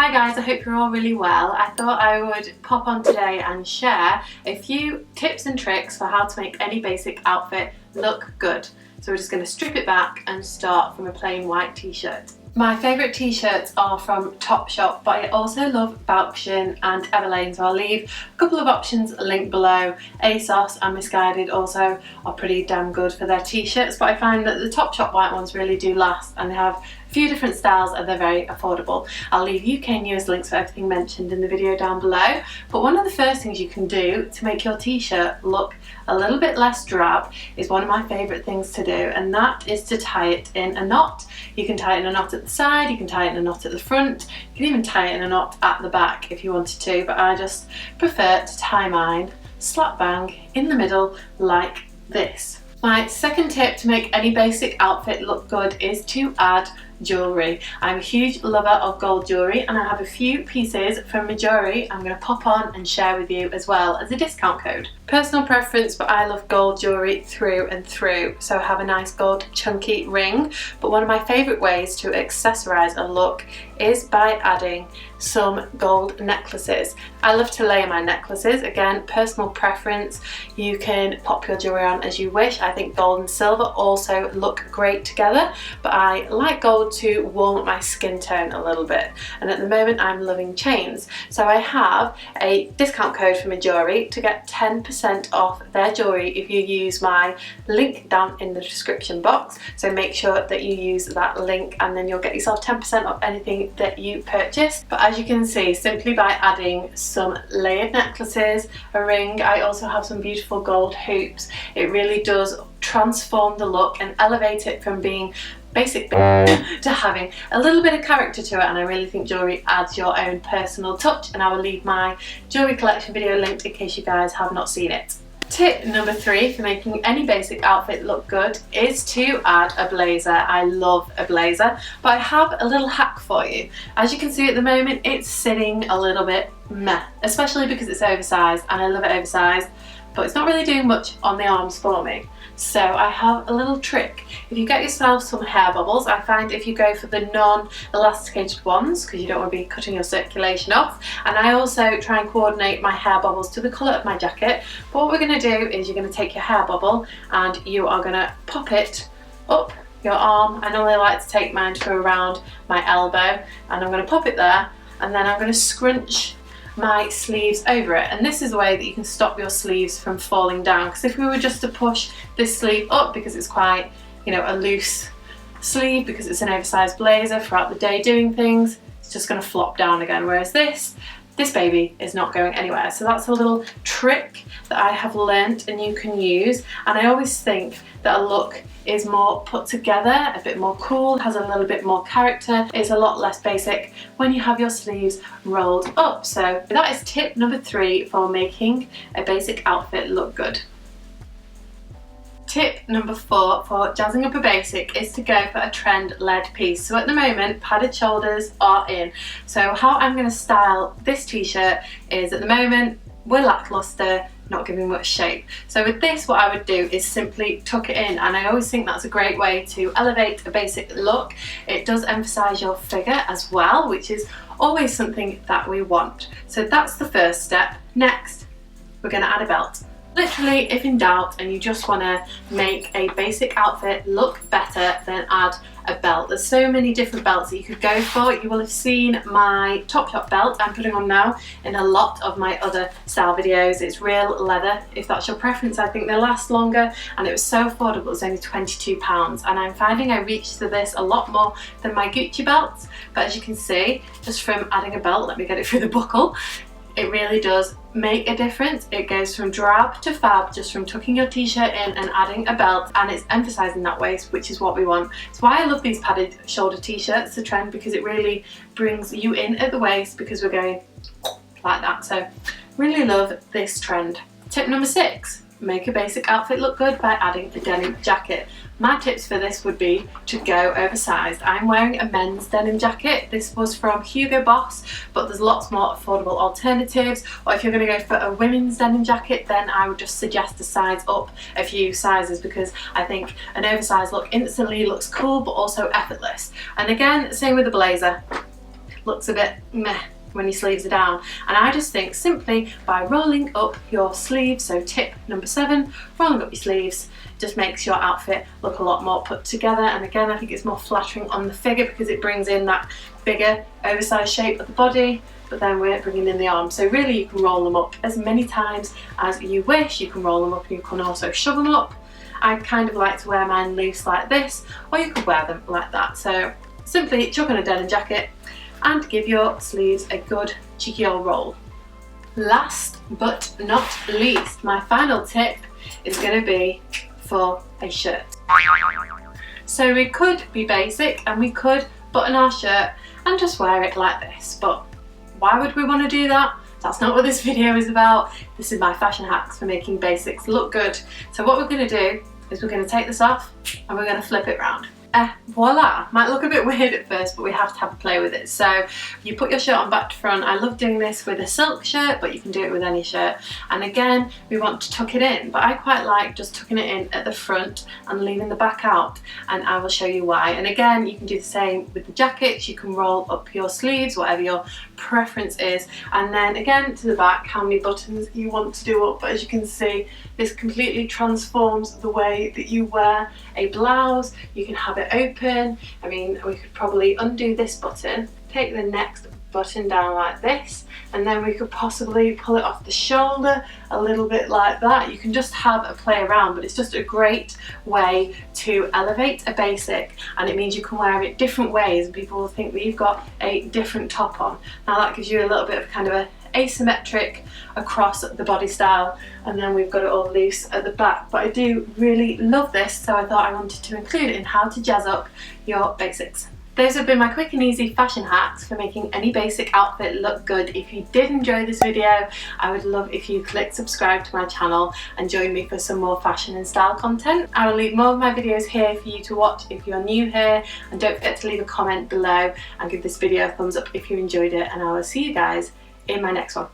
Hi guys, I hope you're all really well. I thought I would pop on today and share a few tips and tricks for how to make any basic outfit look good. So we're just going to strip it back and start from a plain white t-shirt. My favourite t-shirts are from Topshop, but I also love Buttrick and Everlane, so I'll leave a couple of options linked below. ASOS and Misguided also are pretty damn good for their t-shirts, but I find that the Topshop white ones really do last, and they have a few different styles and they're very affordable. I'll leave UK and US links for everything mentioned in the video down below. But one of the first things you can do to make your t-shirt look a little bit less drab is one of my favourite things to do, and that is to tie it in a knot. You can tie it in a knot at the side, you can tie it in a knot at the front, you can even tie it in a knot at the back if you wanted to, but I just prefer to tie mine slap bang in the middle like this. My second tip to make any basic outfit look good is to add jewellery. I'm a huge lover of gold jewellery, and I have a few pieces from my jewellery I'm going to pop on and share with you as well as a discount code. Personal preference, but I love gold jewellery through and through, so I have a nice gold chunky ring. But one of my favourite ways to accessorise a look is by adding some gold necklaces. I love to layer my necklaces, again personal preference. You can pop your jewellery on as you wish. I think gold and silver also look great together, but I like gold to warm up my skin tone a little bit, and at the moment I'm loving chains, so I have a discount code for my jewellery to get 10% off their jewellery if you use my link down in the description box. So make sure that you use that link and then you'll get yourself 10% off anything that you purchase. But as you can see, simply by adding some layered necklaces, a ring, I also have some beautiful gold hoops, it really does transform the look and elevate it from being basic to having a little bit of character to it, and I really think jewellery adds your own personal touch, and I will leave my jewellery collection video linked in case you guys have not seen it. Tip number 3 for making any basic outfit look good is to add a blazer. I love a blazer, but I have a little hack for you. As you can see at the moment, it's sitting a little bit meh, especially because it's oversized, and I love it oversized, but it's not really doing much on the arms for me. So I have a little trick. If you get yourself some hair bubbles, I find if you go for the non-elasticated ones, because you don't want to be cutting your circulation off, and I also try and coordinate my hair bubbles to the colour of my jacket. But what we're going to do is you're going to take your hair bubble and you are going to pop it up your arm. I normally like to take mine to around my elbow, and I'm going to pop it there, and then I'm going to scrunch my sleeves over it, and this is a way that you can stop your sleeves from falling down, because if we were just to push this sleeve up, because it's quite, you know, a loose sleeve, because it's an oversized blazer throughout the day doing things, it's just going to flop down again, whereas this baby is not going anywhere. So that's a little trick that I have learnt and you can use, and I always think that a look is more put together, a bit more cool, has a little bit more character, it's a lot less basic when you have your sleeves rolled up. So that is tip number 3 for making a basic outfit look good. Tip number 4 for jazzing up a basic is to go for a trend-led piece. So at the moment, padded shoulders are in. So how I'm going to style this t-shirt is, at the moment, we're lackluster, not giving much shape. So with this, what I would do is simply tuck it in, and I always think that's a great way to elevate a basic look. It does emphasize your figure as well, which is always something that we want. So that's the first step. Next, we're going to add a belt. Literally, if in doubt and you just want to make a basic outfit look better, then add a belt. There's so many different belts that you could go for. You will have seen my Topshop belt I'm putting on now in a lot of my other style videos. It's real leather. If that's your preference, I think they last longer, and it was so affordable. It was only £22, and I'm finding I reach to this a lot more than my Gucci belts. But as you can see, just from adding a belt, let me get it through the buckle, it really does make a difference. It goes from drab to fab just from tucking your t-shirt in and adding a belt, and it's emphasising that waist, which is what we want. It's why I love these padded shoulder t-shirts, the trend, because it really brings you in at the waist, because we're going like that. So really love this trend. Tip number 6, make a basic outfit look good by adding a denim jacket. My tips for this would be to go oversized. I'm wearing a men's denim jacket. This was from Hugo Boss, but there's lots more affordable alternatives. Or if you're going to go for a women's denim jacket, then I would just suggest to size up a few sizes, because I think an oversized look instantly looks cool but also effortless. And again, same with the blazer. looks a bit meh when your sleeves are down. And I just think simply by rolling up your sleeves, so tip number 7, rolling up your sleeves, just makes your outfit look a lot more put together. And again, I think it's more flattering on the figure because it brings in that bigger oversized shape of the body, but then we're bringing in the arms. So really you can roll them up as many times as you wish. You can roll them up and you can also shove them up. I kind of like to wear mine loose like this, or you could wear them like that. So simply chuck on a denim jacket and give your sleeves a good cheeky old roll. Last but not least, my final tip is going to be for a shirt. So we could be basic and we could button our shirt and just wear it like this, but why would we want to do that? That's not what this video is about. This is my fashion hacks for making basics look good. So what we're going to do is we're going to take this off and we're going to flip it round. Voila! Might look a bit weird at first, but we have to have a play with it. So you put your shirt on back to front. I love doing this with a silk shirt, but you can do it with any shirt. And again, we want to tuck it in, but I quite like just tucking it in at the front and leaving the back out, and I will show you why. And again, you can do the same with the jackets. You can roll up your sleeves, whatever your preference is, and then again to the back, how many buttons you want to do up. But as you can see, this completely transforms the way that you wear a blouse. You can have it open. I mean, we could probably undo this button, take the next button down like this, and then we could possibly pull it off the shoulder a little bit like that. You can just have a play around, but it's just a great way to elevate a basic, and it means you can wear it different ways and people will think that you've got a different top on. Now that gives you a little bit of kind of a asymmetric across the body style, and then we've got it all loose at the back. But I do really love this, so I thought I wanted to include it in how to jazz up your basics. Those have been my quick and easy fashion hacks for making any basic outfit look good. If you did enjoy this video, I would love if you click subscribe to my channel and join me for some more fashion and style content. I will leave more of my videos here for you to watch if you're new here, and don't forget to leave a comment below and give this video a thumbs up if you enjoyed it, and I will see you guys in my next one.